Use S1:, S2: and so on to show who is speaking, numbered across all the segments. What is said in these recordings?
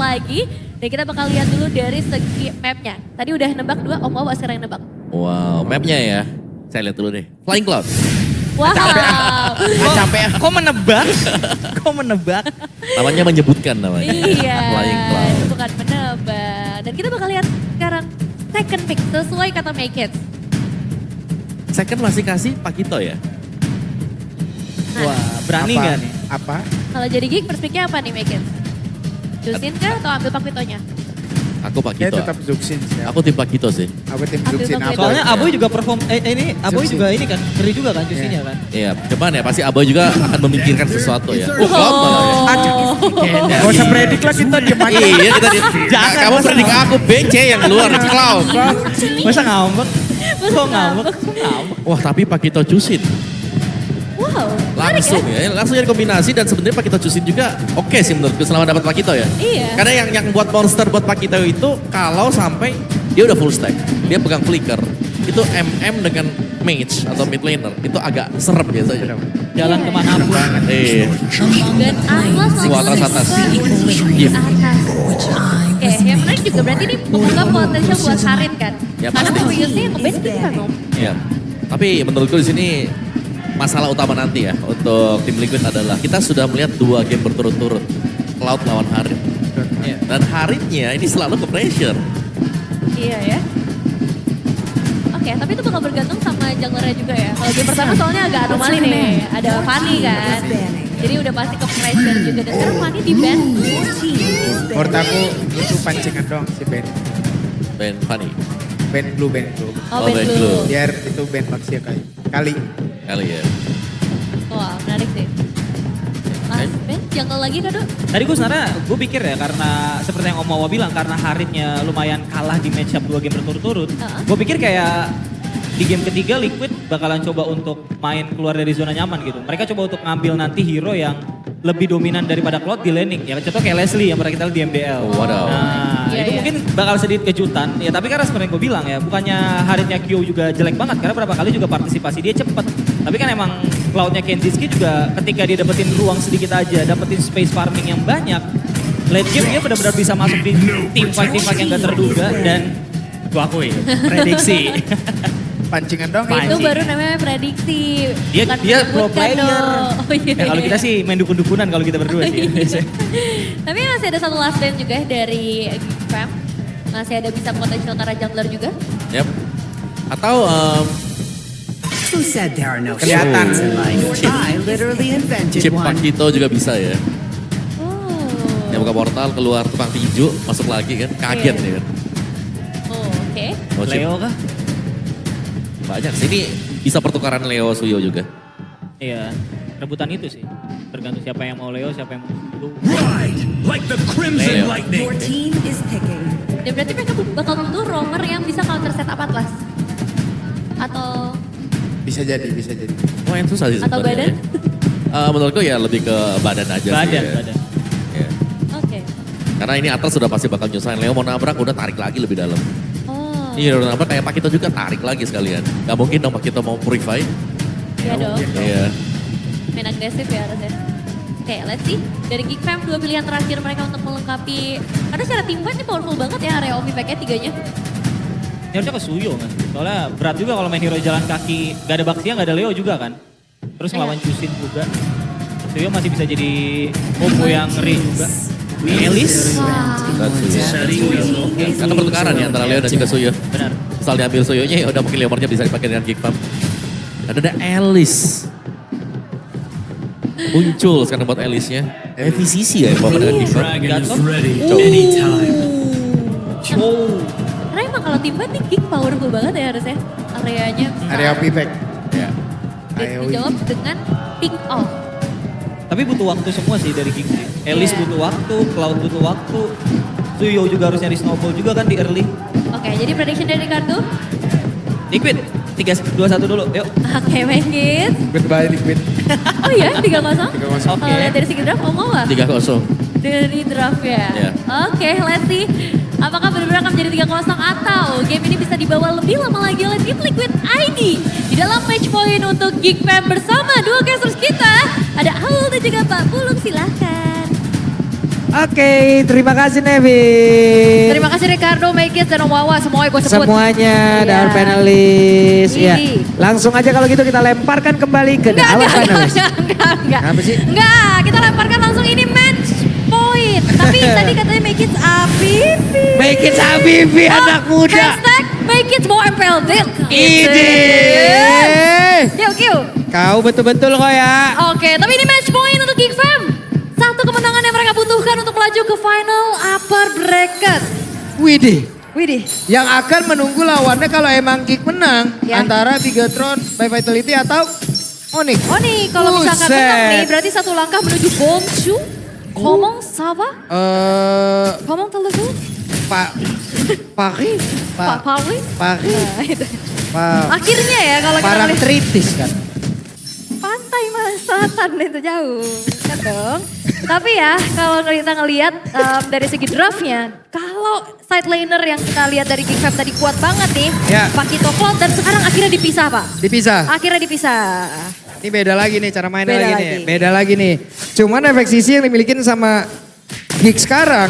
S1: lagi. Dan kita bakal lihat dulu dari segi mapnya. Tadi udah nebak 2, Om Wawa sekarang yang nebak.
S2: Wow, mapnya ya. Saya lihat dulu deh. Flying Cloud.
S1: Wow.
S3: Capek. Kok menebak? Kok menebak?
S2: Namanya menyebutkan namanya.
S1: Iya,
S2: Flying Cloud.
S1: itu bukan menebak. Dan kita bakal lihat sekarang second pick sesuai kata Make It.
S2: Second masih kasih Pakito ya?
S3: Wah, berani
S4: Apa?
S3: gak nih?
S4: Apa?
S1: Kalau jadi geek first picknya apa nih Make It? Jusin kah atau ambil Pakitonya?
S2: Aku
S4: Saya
S2: Pakito.
S4: tetap Zuxin sih.
S2: Aku tim Pakito sih.
S4: Aku tim
S1: Ambil
S4: Zuxin.
S1: Pakito.
S3: Soalnya Aboy juga perform, ini Aboy
S4: Zuxin.
S3: juga ini kan, ngeri juga kan jusinya kan.
S2: Iya, cuman ya pasti Aboy juga akan memikirkan sesuatu ya. Oh, Cloud malah ya.
S4: Gak usah predik lah kita diem aja.
S2: Iya, kita
S3: Jangan,
S2: kamu
S3: masa
S2: predik aku BC yang keluar Cloud.
S3: Masa ngambek? Kok ngambek? Ngambek.
S2: Wah, tapi Pakito Jusin.
S1: Wow, menarik
S2: Langsung ya, langsung jadi kombinasi dan sebenarnya Pakito Jusin juga oke sih menurutku selama dapat Pakito ya.
S1: Iya.
S2: Karena yang buat monster buat Pakito itu kalau sampai dia udah full stack, dia pegang flicker, itu MM dengan mage atau mid laner itu agak serem biasanya.
S3: Jalan kemana pun.
S1: Dan Atlas
S2: Si Watras atas.
S1: Iya. Atas. Oke, yang menarik juga berarti ini membuka potensial buat Harin kan?
S2: Ya,
S1: Karena
S2: pasti.
S1: previously yang ngeband itu kan Om.
S2: Iya. Tapi menurutku di sini masalah utama nanti ya untuk tim Liquid adalah kita sudah melihat 2 game berturut-turut Cloud lawan Harin.
S3: Iya.
S2: Dan Harinnya ini selalu ke pressure.
S1: Iya ya. Oke, tapi itu bakal bergantung sama junglernya juga ya. Kalau game pertama soalnya agak anomali nih. Ada Fanny kan. Jadi udah pasti ke pressure juga. Dan sekarang Fanny di ban.
S4: Menurut aku itu pancingan doang si Ben.
S2: Ben Funny.
S4: Ben Blue.
S1: Oh,
S2: Oh,
S1: ban
S2: ban
S1: blue.
S2: blue.
S4: Biar itu Ben Maxia kali.
S2: Kali ya.
S1: Wah, menarik sih. Mas Ben, jungle lagi kado?
S3: Tadi gue sebenarnya, gue pikir ya karena seperti yang Om Wawa bilang, karena Haritnya lumayan kalah di match up 2 game berturut-turut. Gue pikir kayak di game ketiga Liquid bakalan coba untuk main keluar dari zona nyaman gitu. Mereka coba untuk ngambil nanti hero yang lebih dominan daripada Cloud di laning. Ya contoh kayak Leslie yang pernah kita lihat di MDL.
S2: Oh, wadaw.
S3: Nah
S1: Iya,
S3: itu
S1: iya.
S3: mungkin bakal sedikit kejutan. Ya tapi karena seperti yang gue bilang ya, bukannya Haritnya Kyo juga jelek banget. Karena berapa kali juga partisipasi dia cepet. Tapi kan emang Cloudnya Kenziski juga ketika dia dapetin ruang sedikit aja, dapetin space farming yang banyak. Late game dia benar-benar bisa masuk di team fight yang gak terduga. Dan gue akui, prediksi.
S4: Pancingan doang.
S3: Pan-
S1: Itu
S3: Anjing.
S1: baru namanya prediksi.
S3: Dia
S1: bukan
S3: pro
S1: menyebutkan
S3: player.
S1: dong. Oh, iya,
S3: Ya, kalau
S1: iya.
S3: kita sih main dukun-dukunan kalau kita berdua sih.
S1: Tapi masih ada satu last dance juga ya dari Fam. Masih ada bisa potensial Tara jungler juga.
S2: Yep. Atau
S5: Who said there are no
S4: Kelihatan.
S5: shortcuts in life? I literally invented
S2: chip
S5: one.
S2: Pakito juga bisa ya.
S1: Oh.
S2: Yang buka portal keluar tukang tinju masuk lagi kan. Kaget
S1: Iya.
S2: ya kan.
S1: Oh, oke.
S2: Oh, chip.
S3: Leo kah?
S2: Banyak sih ini bisa pertukaran Leo Suyo juga.
S3: Iya, rebutan itu sih. Tergantung siapa yang mau Leo, siapa yang mau Suyo.
S6: Ride like the crimson
S2: Leo.
S6: lightning.
S5: Your team is picking.
S1: Dan berarti mereka bakal butuh roamer yang bisa counter setup Atlas. Atau
S4: Bisa jadi.
S2: Wah yang susah sih
S1: Atau
S2: sebenarnya. Menurutku ya lebih ke badan aja sih.
S3: Badan,
S2: ya.
S3: badan.
S2: Ya.
S1: oke.
S2: Karena ini atas sudah pasti bakal nyusahin. Leo mau nabrak udah tarik lagi lebih dalam.
S1: Oh.
S2: Iya udah nabrak kayak Pakito juga tarik lagi sekalian. Gak mungkin dong Pakito mau purify.
S1: Iya dong.
S2: Iya.
S1: Main agresif ya harusnya. Oke, let's see. Dari Geek Fam 2 pilihan terakhir mereka untuk melengkapi. Karena secara tim fight ini powerful banget ya area Omi pack-nya 3-nya.
S3: Ini harusnya ke Suyo kan. Soalnya berat juga kalau main hero jalan kaki. Gak ada Baxia, gak ada Leo juga kan. Terus ngelawan Jusin juga. Suyo masih bisa jadi combo yang ngeri juga. Elis.
S2: Dan Suyo. Karena pertukaran ya antara Leo dan juga Suyo.
S3: Benar.
S2: Misal diambil Suyonya ya udah mungkin Leomornya bisa dipakai dengan Geek Farm. Ada Alice. Muncul sekarang buat Alice-nya. FCC ya yang bawa dengan Geek Farm.
S6: Dragon is
S3: Gatot.
S6: ready anytime.
S3: Oh.
S1: Karena emang kalau tim fight nih Geek powerful banget ya harusnya. Areanya besar.
S4: Area Pipek.
S2: Ya.
S1: Dan dijawab dengan pick off.
S3: Tapi butuh waktu semua sih dari King sih. Elis
S1: Iya.
S3: butuh waktu, Cloud butuh waktu. Suyo juga harus nyari snowball juga kan di early.
S1: Oke, jadi prediction dari kartu.
S3: Liquid, 3, 2, 1 dulu, yuk.
S1: Oke, main kids.
S4: Goodbye Liquid.
S1: Oh iya, 3-0.
S4: 3-0.
S3: Oke.
S1: Kalau lihat dari segi draft, mau nggak?
S2: 3-0.
S1: Dari draft ya.
S2: Iya.
S1: Oke, let's see. Apakah benar-benar akan menjadi 3-0 atau game ini bisa dibawa lebih lama lagi oleh tim Liquid ID di dalam match point untuk Geek Fam bersama dua casters kita. Ada Aul dan juga Pak Pulung, silahkan.
S7: Oke, terima kasih Nevin.
S1: Terima kasih Ricardo, Megis, dan Om Wawa. Semuanya gue sebut.
S7: Semuanya
S1: Iya.
S7: dan panelis. Ya.
S1: Widih.
S7: Langsung aja kalau gitu kita lemparkan kembali ke dalam panelis.
S1: Enggak.
S7: Apa sih?
S1: Enggak, kita lemparkan langsung ini match point. Tapi tadi katanya make it Abibi.
S7: Make it Habibi anak muda.
S1: Hashtag make it more MPL Deal.
S7: Ide.
S1: Yuk.
S7: Kau betul-betul kok ya.
S1: Oke, tapi ini match point untuk Geek Fam. Satu kemenangan yang mereka butuhkan untuk melaju ke final upper bracket.
S7: Widih.
S4: Yang akan menunggu lawannya kalau emang Geek menang.
S1: Ya.
S4: Antara Bigatron by Vitality atau Onyx.
S1: Oh nih, kalau misalkan
S7: Buset.
S1: menang nih, berarti satu langkah menuju Bonsu. Ngomong Saba? Ngomong Telugu?
S7: Paris.
S1: Pak Pauli?
S7: Paris.
S1: Nah, itu.
S7: Pa-
S1: Akhirnya ya kalau kita lihat
S7: Parangtritis kan.
S1: pantai selatan itu jauh. Kan dong. Tapi ya kalau kita ngelihat dari segi draftnya, kalau side laner yang kita lihat dari Geek Fam tadi kuat banget nih.
S4: Ya.
S1: Pakito Cloud dan sekarang akhirnya dipisah Pak.
S4: Dipisah.
S1: Akhirnya dipisah.
S4: Ini beda lagi nih cara mainnya
S1: Beda
S4: lagi,
S1: lagi.
S4: nih. Beda lagi nih. Cuman efek sisi yang dimiliki sama Geek sekarang.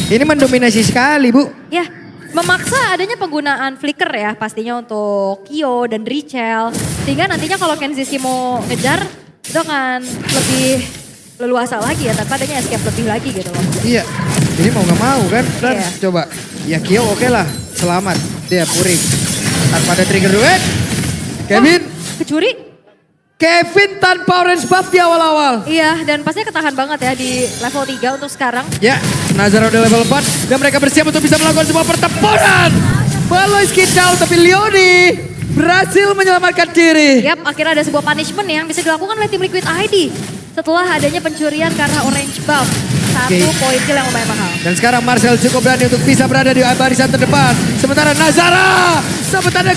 S4: Ini mendominasi sekali Bu.
S1: Ya, memaksa adanya penggunaan flicker ya pastinya untuk Kyo dan Richel. Sehingga nantinya kalau Kenziski mau ngejar itu akan lebih leluasa lagi ya tanpa adanya escape lebih lagi gitu loh.
S4: Iya. Jadi mau gak mau kan. Dan
S1: Iya.
S4: coba. Ya Kyo oke lah. Selamat. Dia puring. Tanpa ada trigger duet. Kevin.
S1: Kecuri?
S4: Kevin tanpa orange buff di awal-awal.
S1: Iya, dan pastinya ketahan banget ya di level 3 untuk sekarang.
S4: Ya, Nazar udah level 4 dan mereka bersiap untuk bisa melakukan sebuah pertempuran. Baloy skid down tapi Leoni berhasil menyelamatkan diri.
S1: Yap, akhirnya ada sebuah punishment yang bisa dilakukan oleh tim Liquid ID setelah adanya pencurian karena orange buff. Satu
S4: Oke.
S1: poin kill yang lumayan mahal.
S4: Dan sekarang Marcel cukup berani untuk bisa berada di barisan terdepan. Sementara Nazara dapat tanda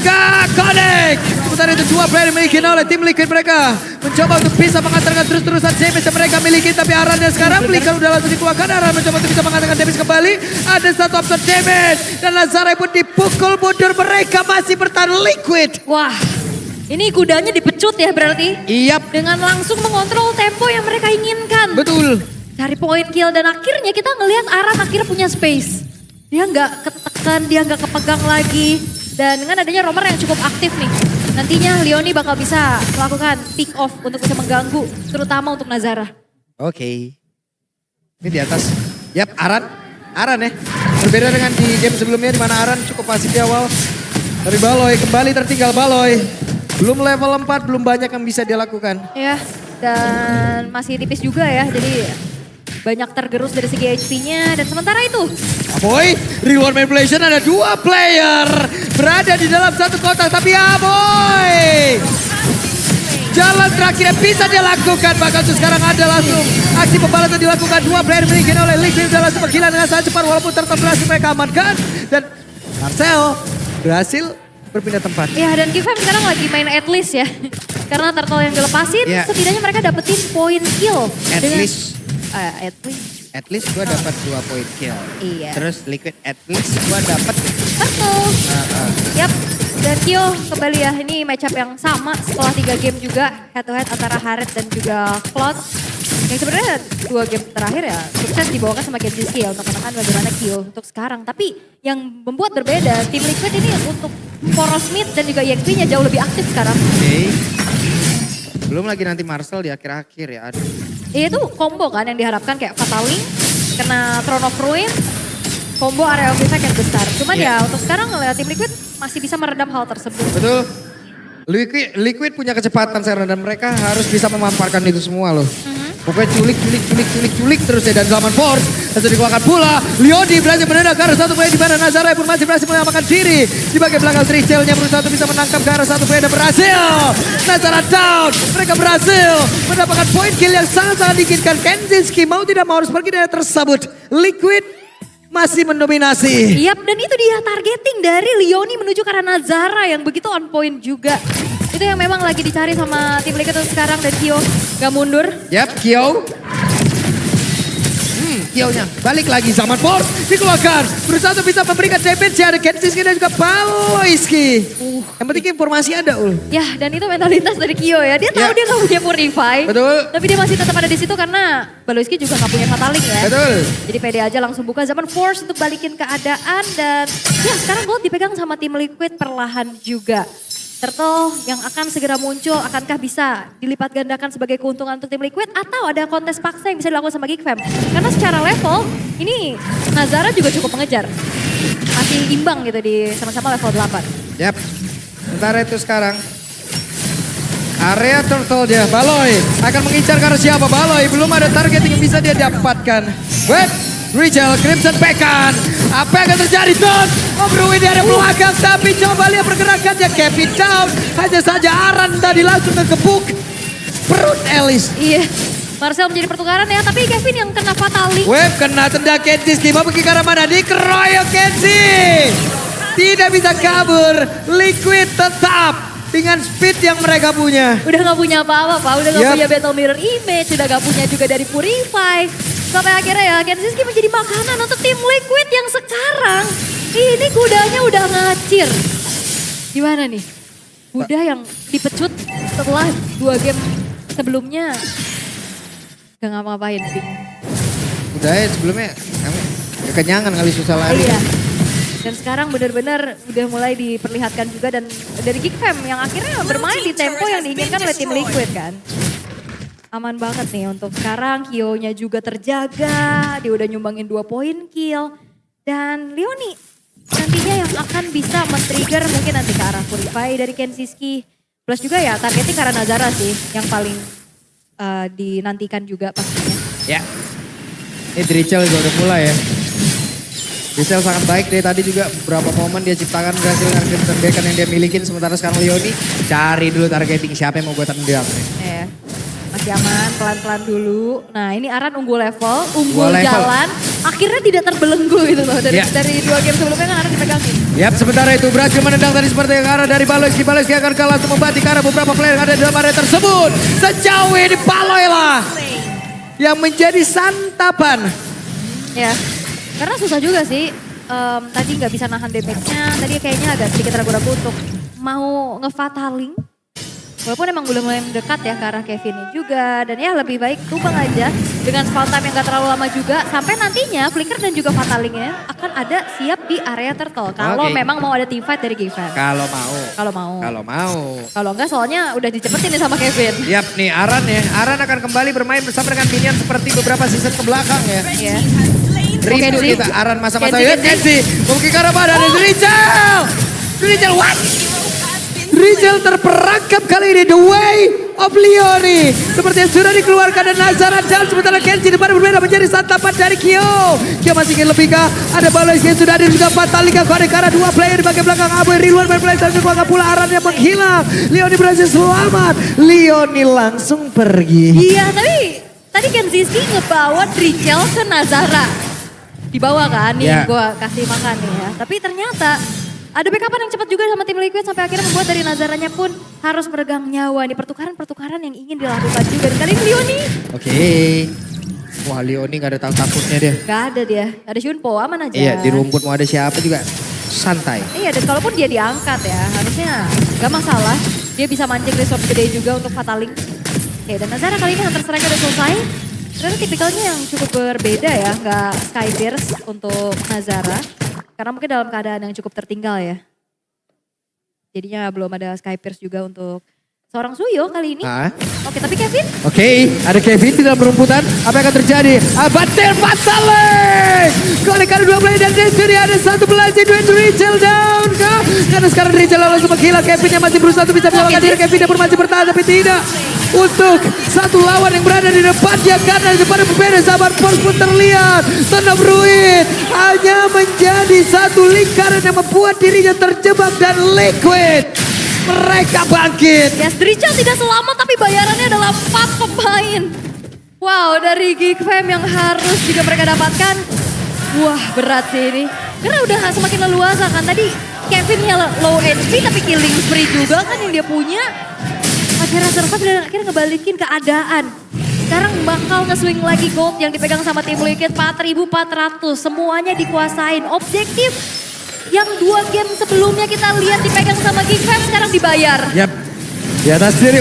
S4: connect. Sementara itu dua player dimiliki oleh tim Liquid mereka. Mencoba untuk bisa mengantarkan terus-terusan damage yang mereka miliki. Tapi Arannya sekarang Flicker udah langsung dikeluarkan. Aran mencoba untuk bisa mengantarkan damage kembali. Ada satu absorb damage. Dan Nazara pun dipukul mundur. Mereka masih bertahan Liquid.
S1: Wah, ini kudanya dipecut ya berarti.
S4: Iyap,
S1: Dengan langsung mengontrol tempo yang mereka inginkan.
S4: betul.
S1: Cari poin kill dan akhirnya kita ngelihat Aran akhirnya punya space. Dia nggak ketekan, dia nggak kepegang lagi. Dan dengan adanya Romer yang cukup aktif nih. Nantinya Leoni bakal bisa melakukan pick off untuk bisa mengganggu. Terutama untuk Nazara.
S4: Oke. Ini di atas. Yap, Aran. Aran ya. Berbeda dengan di game sebelumnya di mana Aran cukup pasif di awal. Dari Baloy, kembali tertinggal Baloy. Belum level 4, belum banyak yang bisa dia lakukan.
S1: Ya, dan masih tipis juga ya. Jadi banyak tergerus dari segi HP-nya. Dan sementara itu,
S4: Boy, reward manipulation ada dua player. Berada di dalam satu kotak, tapi boy. Jalan terakhir yang bisa dia lakukan. Bahkan sekarang ada langsung aksi pembalasan dilakukan. Dua player dimiliki oleh Liquid sudah langsung bergila dengan sangat cepat. Walaupun tetap berhasil mereka amankan. Dan Marcel berhasil berpindah tempat.
S1: ya dan Gifam sekarang lagi main at least ya. Karena turtle yang dilepasin,
S4: Ya.
S1: setidaknya mereka dapetin poin kill.
S4: At
S1: Dengan-
S4: least.
S1: At least.
S4: At least gue dapat 2 poin kill.
S1: Iya.
S4: Terus Liquid at least gue dapat.
S1: Turtle. Yap. Dan Kyo kembali ya, ini match up yang sama setelah 3 game juga. Head to head antara Harit dan juga Cloud. Yang sebenarnya 2 game terakhir ya sukses dibawakan sama Kenziski ya untuk menekan bagaimana Kyo untuk sekarang. Tapi yang membuat berbeda, tim Liquid ini untuk poros mid dan juga EXP-nya jauh lebih aktif sekarang.
S4: Oke. Belum lagi nanti Marcel di akhir-akhir ya. Aduh.
S1: Itu combo kan yang diharapkan kayak Fatal Link, kena Throne of Ruin, combo area of effect yang besar. Cuman ya untuk sekarang ngeliat tim Liquid masih bisa meredam hal tersebut.
S4: Betul. Liquid punya kecepatan sekarang dan mereka harus bisa memanfaatkan itu semua loh. Pokoknya culik terus ya dan Zaman Force. Lalu dikeluarkan pula. Leoni berhasil menendang ke arah satu player di mana Nazara pun masih berhasil menyelamatkan diri. Di bagian belakang Tricelnya berusaha untuk bisa menangkap ke arah satu player dan berhasil. Nazara down. Mereka berhasil mendapatkan poin kill yang sangat-sangat diinginkan. Kenziski mau tidak mau harus pergi dari tersebut. Liquid masih mendominasi.
S1: Yap, dan itu dia targeting dari Leoni menuju ke arah Nazara yang begitu on point juga. Itu yang memang lagi dicari sama tim Liquid sekarang dan Kyo gak mundur.
S4: Yap, Kyo. Kio-nya balik lagi. Zaman Force dikeluarkan. Berusaha untuk bisa memberikan damage. Ada Kenziski dan juga Baloyski. Yang penting informasi ada Ul.
S1: Ya, dan itu mentalitas dari Kyo ya. Dia tahu
S4: Ya.
S1: dia gak punya Purify.
S4: Betul.
S1: Tapi dia masih tetap ada di situ karena Baloyski juga gak punya Fataling ya.
S4: Betul.
S1: Jadi pede aja langsung buka Zaman Force untuk balikin keadaan. Dan ya sekarang gold dipegang sama tim Liquid perlahan juga. Turtle yang akan segera muncul, akankah bisa dilipat gandakan sebagai keuntungan untuk tim Liquid? Atau ada kontes paksa yang bisa dilakukan sama Geek Fam? Karena secara level, ini Nazara juga cukup mengejar. Masih imbang gitu di sama-sama level 8.
S4: Yap. Sementara itu sekarang. Area Turtle dia, Baloy akan mengincar ke arah siapa? Baloy belum ada target yang bisa dia dapatkan. Wait, Richel, Crimson Pekan. Apa yang akan terjadi? Don, Bruin di area belakang. Tapi coba lihat pergerakannya. Kevin down. Hanya saja Aran tadi langsung kekepuk perut Alice.
S1: Iya, Marcel menjadi pertukaran ya, tapi Kevin yang kena Fataling.
S4: Web kena tendang Kenziski. Mau pergi ke arah mana? Dikeroyok Kenzi. Tidak bisa kabur. Liquid tetap dengan speed yang mereka punya.
S1: Udah gak punya apa-apa Pak, udah gak
S4: Yap.
S1: punya Battle Mirror Image, udah gak punya juga dari Purify. Sampai akhirnya ya Kenziski menjadi makanan untuk tim Liquid yang sekarang ini kudanya udah ngacir. Gimana nih? Kuda yang dipecut setelah 2 game sebelumnya gak ngapa-ngapain.
S4: Udah ya sebelumnya kekenyangan kali susah lari.
S1: Iya. Dan sekarang benar-benar udah mulai diperlihatkan juga dan dari Geek Fam yang akhirnya bermain di tempo yang diinginkan oleh tim Liquid kan. Aman banget nih untuk sekarang, Kyo-nya juga terjaga, dia udah nyumbangin 2 poin kill. Dan Leoni nantinya yang akan bisa men-trigger mungkin nanti ke arah Purify dari Kenziski. Plus juga ya targetnya ke arah Nazara sih yang paling dinantikan juga pastinya.
S4: Ya. Ini Richel juga udah mulai ya. Richel sangat baik dari tadi juga beberapa momen dia ciptakan berhasil dengan Crimson Beacon yang dia milikin. Sementara sekarang Leoni cari dulu targeting siapa yang mau gue tendang.
S1: Ya. Masih aman, pelan-pelan dulu. Nah ini Aran unggul level, unggul
S4: Level.
S1: jalan. Akhirnya tidak terbelenggu gitu loh dari,
S4: Ya.
S1: dari 2 game sebelumnya kan Aran dipegangin.
S4: Yap, sementara itu berhasil menendang tadi seperti yang arah dari Baloyski. Baloyski akan kalah untuk membantu ke arah beberapa player yang ada di dalam area tersebut. Sejauh ini Baloy lah yang menjadi santapan.
S1: Ya, karena susah juga sih. Tadi nggak bisa nahan damage-nya. Tadi kayaknya agak sedikit ragu-ragu untuk mau ngefataling. Walaupun emang udah mulai mendekat ya ke arah Kevinnya juga. Dan ya lebih baik tumbang aja dengan spawn time yang gak terlalu lama juga. Sampai nantinya Flicker dan juga Fatalingnya akan ada siap di area Turtle. Kalau
S4: Oke.
S1: memang mau ada team fight dari Gavin.
S4: Kalau mau.
S1: Kalau mau.
S4: Kalau mau.
S1: Kalau enggak soalnya udah dicepetin nih sama Kevin.
S4: Yap nih Aran ya. Aran akan kembali bermain bersama dengan minion seperti beberapa season ke belakang ya.
S1: Iya.
S4: Rindu
S1: Kenzi.
S4: kita Aran masa-masa
S1: Kenzi,
S4: ya
S1: Kenzi.
S4: Kenzi. Mungkin karena pada ada Richel. Richel what? Richel terperangkap kali ini. The way of Leoni. Seperti yang sudah dikeluarkan dan Nazara down. Sementara Kenzi depan berbeda menjadi santapan dari Kyo. Kyo masih ingin lebih kah? Ada Baloyski yang sudah ada juga Fatalika. Kode karena 2 player di bagian belakang Abu. Riluan main play dan juga pula Aran yang menghilang. Leoni berhasil selamat. Leoni langsung pergi.
S1: Iya tapi tadi Kenziski ngebawa Richel ke Nazara. Dibawa kan nih
S4: Ya.
S1: gue kasih makan nih ya. Tapi ternyata ada backupan yang cepat juga sama tim Liquid sampai akhirnya membuat dari Nazaranya pun harus meregang nyawa. Nih pertukaran-pertukaran yang ingin dilakukan juga. Dan kali ini Leoni
S4: Oke. Wah Leoni gak ada takut-takutnya dia.
S1: gak ada dia. Ada Shunpo aman aja.
S4: Iya di rumput mau ada siapa juga santai.
S1: Iya dan kalaupun dia diangkat ya harusnya gak masalah. Dia bisa mancing resource gede juga untuk Fataling. Oke dan Nazara kali ini Hunter Strike udah selesai. Ternyata tipikalnya yang cukup berbeda ya. Gak Skypierce untuk Nazara. Karena mungkin dalam keadaan yang cukup tertinggal ya. Jadinya belum ada Skypierce juga untuk seorang Suyo kali ini.
S4: Ah.
S1: Oke tapi Kevin.
S4: Oke, ada Kevin di dalam rumputan. Apa yang akan terjadi? Abatel Fatale! Kali karena 2 player dan Destiny ada 1 belanja duet Richel down kah? Karena sekarang Richel langsung menghilang. Kevin yang masih berusaha untuk bisa menyelamatkan diri. Kevin yang pun masih bertahan tapi tidak. Untuk satu lawan yang berada di depannya karena di depan berbeda sahabat Force pun terlihat. Tanda Bruin hanya menjadi satu lingkaran yang membuat dirinya terjebak dan Liquid. Mereka bangkit.
S1: Yes, Richel tidak selamat tapi bayarannya adalah 4 pemain. Wow, dari Geek Fam yang harus juga mereka dapatkan. Wah, berat sih ini. Karena udah semakin leluasa kan. Tadi Kevinnya low HP tapi killing spree juga kan yang dia punya. Akhirnya survive dan akhirnya ngebalikin keadaan. sekarang bakal nge-swing lagi gold yang dipegang sama tim Liquid 4.400. Semuanya dikuasain. Objektif yang 2 game sebelumnya kita lihat dipegang sama Geekfam sekarang dibayar.
S4: Yap. Di atas diri,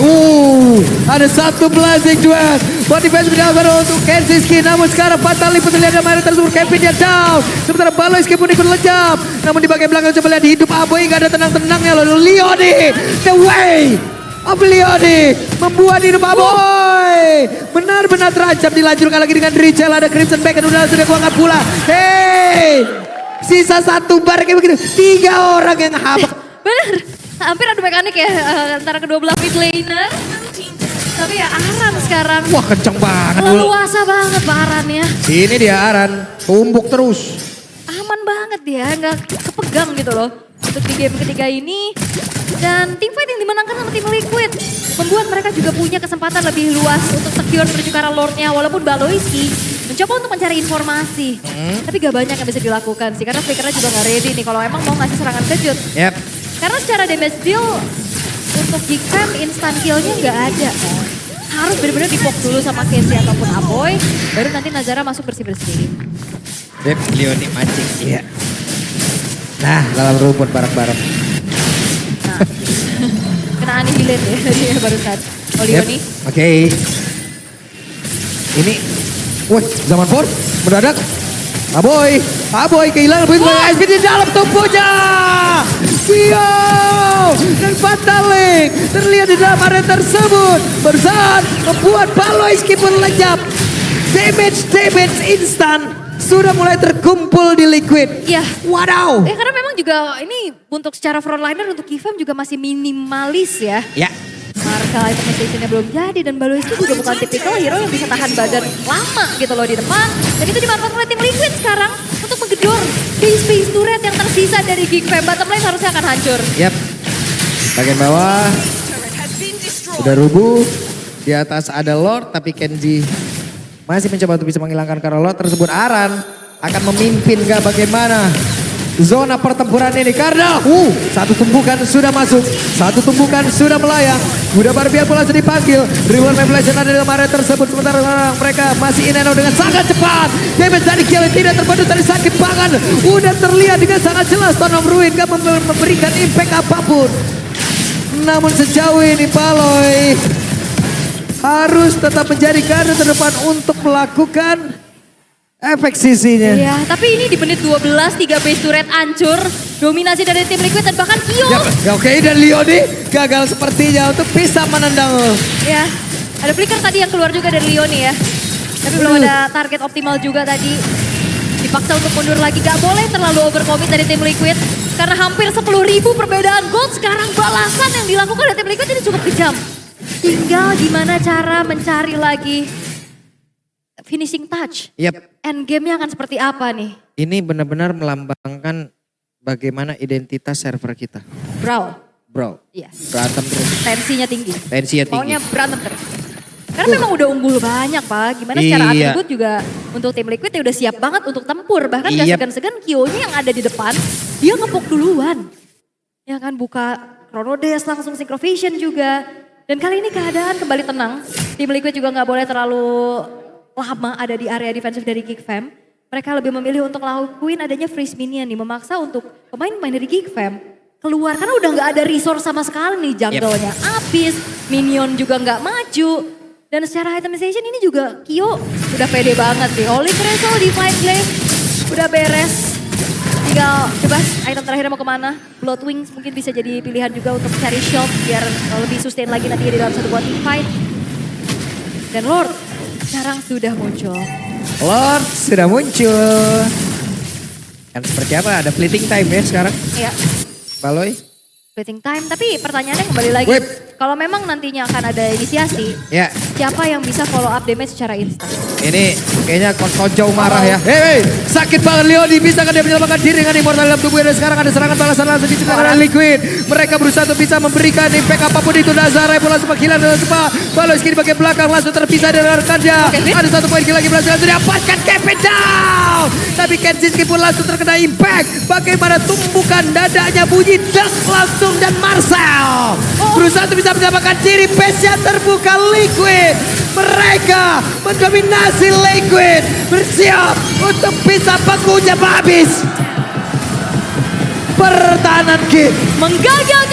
S4: ada satu blazing duel. Body base dilakukan untuk Kenziski, namun sekarang Fatali pun terlihat dari tersebut. Kevin dia down. Sementara Baloyski pun ikut lejam. Namun di bagian belakang coba lihat hidup Aboy gak ada tenang-tenangnya loh. Leoni, the way of Leoni membuat hidup Aboy benar-benar terancam. Dilanjutkan lagi dengan Richel, ada Crimson Bacon udah sudah kuangkat pula. Hey, sisa 1 bar kayak begitu. 3 orang yang habis.
S1: Bener, hampir adu mekanik ya antara kedua belah mid laner. Tapi ya Aran sekarang.
S4: Wah kenceng banget.
S1: Leluasa banget Pak Aran ya.
S4: Ini dia Aran, tumbuk terus.
S1: Aman banget dia, nggak kepegang gitu loh. Untuk di game ketiga ini. Dan team fight yang dimenangkan sama tim Liquid. Membuat mereka juga punya kesempatan lebih luas untuk secure menuju ke arah lordnya. Walaupun Baloyski mencoba untuk mencari informasi. Tapi gak banyak yang bisa dilakukan sih. Karena flickernya juga gak ready nih kalau emang mau ngasih serangan kejut.
S4: Yep.
S1: Karena secara damage deal untuk Geekfam instant killnya nggak ada. Harus benar-benar dipok dulu sama Kenzie ataupun Aboy. Baru nanti Nazara masuk bersih-bersih.
S4: Yep, Leoni mancing. Iya. Nah, dalam rumput bareng-bareng.
S1: Nah, kena annihilate ya dia barusan. Oh Leoni.
S4: Oke. Ini, wih, zaman for mendadak. Aboy kehilangan poin SP di dalam tubuhnya. Kyo dan Fatalik terlihat di dalam area tersebut. Bersaat membuat Baloyski pun lejap. Damage instan sudah mulai terkumpul di Liquid.
S1: Iya.
S4: Wadaw.
S1: Karena memang juga ini untuk secara frontliner untuk Geekfam juga masih minimalis ya.
S4: Ya.
S1: Marka implementationnya belum jadi dan Baloyski juga bukan tipikal hero yang bisa tahan badan lama gitu loh di depan. Dan itu dimanfaatkan oleh tim Liquid sekarang untuk menggedor base turret yang tersisa dari Geekfam. Bottom lane harusnya akan hancur.
S4: Yap. Bagian bawah udah rubuh. Di atas ada Lord tapi Kenji masih mencoba untuk bisa menghilangkan karena Lord tersebut. Aran akan memimpin gak bagaimana zona pertempuran ini karena satu tumbukan sudah masuk, satu tumbukan sudah melayang. Udah Barbian pula sudah dipanggil. Reward Revelation ada dalam area tersebut sementara mereka masih in and out dengan sangat cepat. Damage dari Kiel tidak terpadu dari sakit pangan. Udah terlihat dengan sangat jelas Stone of Ruin gak memberikan impact apapun. Namun sejauh ini Baloy harus tetap menjadi garda terdepan untuk melakukan efek sisinya.
S1: Iya, tapi ini di menit 12, 3 base turret hancur. Dominasi dari tim Liquid dan bahkan Kyo.
S4: Ya, oke, dan Leoni gagal sepertinya untuk bisa menendang.
S1: Ya, ada flicker tadi yang keluar juga dari Leoni ya. Tapi belum ada target optimal juga tadi. Dipaksa untuk mundur lagi, gak boleh terlalu overcommit dari tim Liquid. Karena hampir 10.000 perbedaan gold. Sekarang balasan yang dilakukan oleh tim Liquid ini cukup kejam. Tinggal gimana cara mencari lagi finishing touch.
S4: Yap.
S1: Endgame-nya akan seperti apa nih?
S4: Ini benar-benar melambangkan bagaimana identitas server kita. Bro.
S1: Iya.
S4: Berantem terus.
S1: Tensinya tinggi. Pokoknya berantem terus. Karena memang udah unggul banyak Pak. Gimana secara atribut juga untuk tim Liquid ya udah siap banget untuk tempur. Bahkan gak segan-segan Kyo-nya yang ada di depan, dia ngepok duluan. Ya kan buka Chrono Dash langsung Synchrovision juga. Dan kali ini keadaan kembali tenang. Tim Liquid juga gak boleh terlalu lama ada di area defensif dari Geekfam. Mereka lebih memilih untuk lakuin adanya freeze minion nih. Memaksa untuk pemain-pemain dari Geekfam keluar. Karena udah gak ada resource sama sekali nih jungle-nya. Habis, minion juga gak maju. Dan secara itemization ini juga Kyo udah pede banget nih. Holy Crystal di fight lane udah beres. Tinggal bebas item terakhirnya mau kemana. Blood Wings mungkin bisa jadi pilihan juga untuk cari shield. Biar lebih sustain lagi nanti di dalam satu buat team fight. Dan Lord sekarang sudah muncul. Kan seperti apa? Ada fleeting time ya sekarang? Iya. Baloy? Fleeting time, tapi pertanyaannya kembali lagi. Kalau memang nantinya akan ada inisiasi, siapa yang bisa follow up damage secara instan? Ini kayaknya Kojo marah ya. Hei, sakit banget Leoni, bisa kan dia menyelamatkan diri dengan immortal dalam tubuhnya. Dan sekarang ada serangan balasan langsung diciptakan oleh Liquid. Mereka berusaha untuk bisa memberikan impact apapun itu. Nazara bola sempat hilang dengan cepat. Baloyski di bagian belakang langsung terpisah dari rekannya. Ada satu poin lagi berhasil didapatkan Kevin down. Tapi Kenziski pun langsung terkena impact. Bagaimana tumbukan dadanya bunyi das langsung dan Marcel berusaha untuk bisa mendapatkan diri. Base-nya terbuka Liquid
S4: Mereka mendominasi Liquid. Bersiap untuk bisa bakunya habis. Pertahanan game
S1: Menggagalkan